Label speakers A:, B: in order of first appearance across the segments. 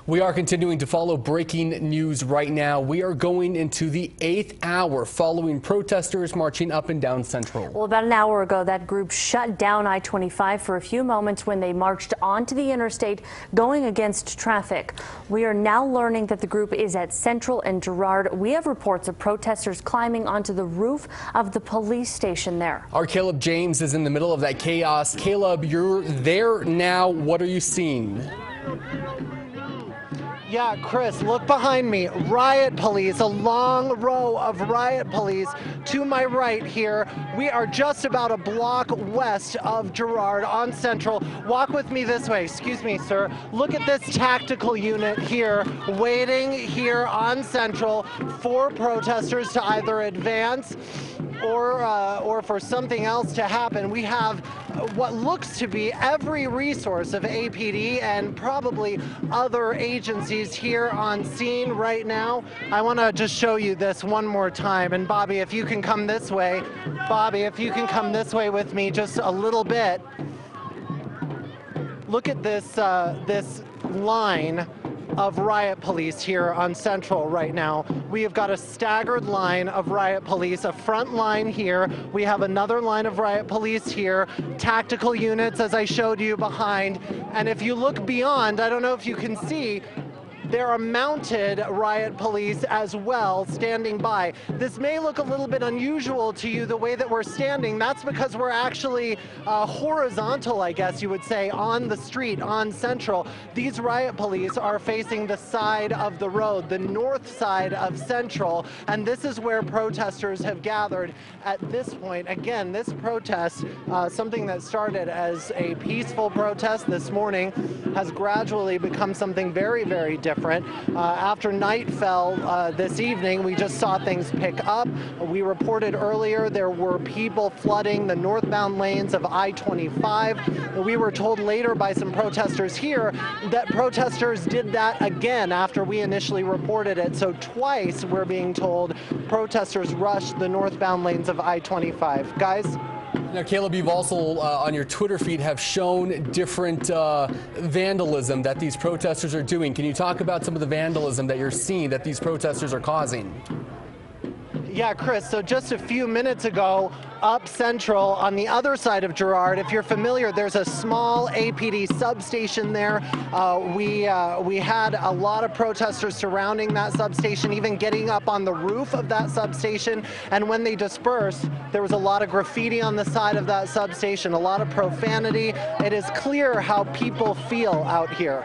A: We are continuing to follow breaking news right now. We are going into the 8th hour following protesters marching up and down Central.
B: Well, about an hour ago, that group shut down I-25 for a few moments when they marched onto the interstate going against traffic. We are now learning that the group is at Central and Girard. We have reports of protesters climbing onto the roof of the police station there.
A: Our Caleb James is in the middle of that chaos. Caleb, you're there now. What are you seeing?
C: Yeah, Chris, look behind me. Riot police, a long row of riot police to my right here. We are just about a block west of Girard on Central. Walk with me this way. Excuse me, sir. Look at this tactical unit here, waiting here on Central for protesters to either advance or for something else to happen. We have what looks to be every resource of APD and probably other agencies here on scene right now. I want to just show you this one more time. And Bobby, if you can come this way. Bobby, if you can come this way with me just a little bit. Look at this, this line of riot police here on Central right now. We have got a staggered line of riot police, a front line here. We have another line of riot police here, tactical units as I showed you behind. And if you look beyond, I don't know if you can see, there are mounted riot police as well standing by. This may look a little bit unusual to you the way that we're standing. That's because we're actually horizontal, I guess you would say, on the street, on Central. These riot police are facing the side of the road, the north side of Central, and this is where protesters have gathered at this point. Again, this protest, something that started as a peaceful protest this morning, has gradually become something very, very different. After night fell this evening, we just saw things pick up. We reported earlier there were people flooding the northbound lanes of I-25. We were told later by some protesters here that protesters did that again after we initially reported it. So twice we're being told protesters rushed the northbound lanes of I-25. Guys?
A: Now, Caleb, you've also on your Twitter feed have shown different vandalism that these protesters are doing. Can you talk about some of the vandalism that you're seeing that these protesters are causing?
C: Yeah, Chris, so just a few minutes ago, up Central on the other side of Girard, if you're familiar, there's a small APD substation there. We had a lot of protesters surrounding that substation, even getting up on the roof of that substation. And when they dispersed, there was a lot of graffiti on the side of that substation, a lot of profanity. It is clear how people feel out here.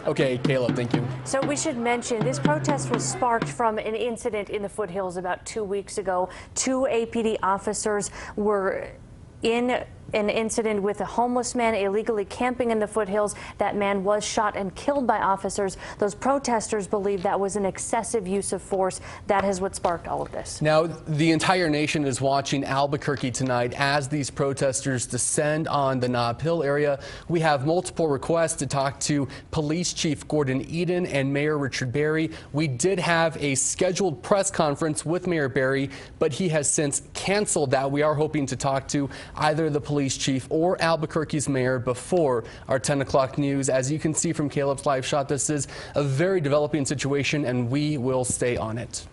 A: Okay, Caleb, thank you.
B: So we should mention this protest was sparked from an incident in the foothills about 2 weeks ago. 2 APD officers were in an incident with a homeless man illegally camping in the foothills. That man was shot and killed by officers. Those protesters believe that was an excessive use of force. That is what sparked all of this.
A: Now, the entire nation is watching Albuquerque tonight as these protesters descend on the Nob Hill area. We have multiple requests to talk to Police Chief Gordon Eden and Mayor Richard Berry. We did have a scheduled press conference with Mayor Berry, but he has since canceled that. We are hoping to talk to either the police chief or Albuquerque's mayor before our 10 o'clock news. As you can see from Caleb's live shot, this is a very developing situation, and we will stay on it.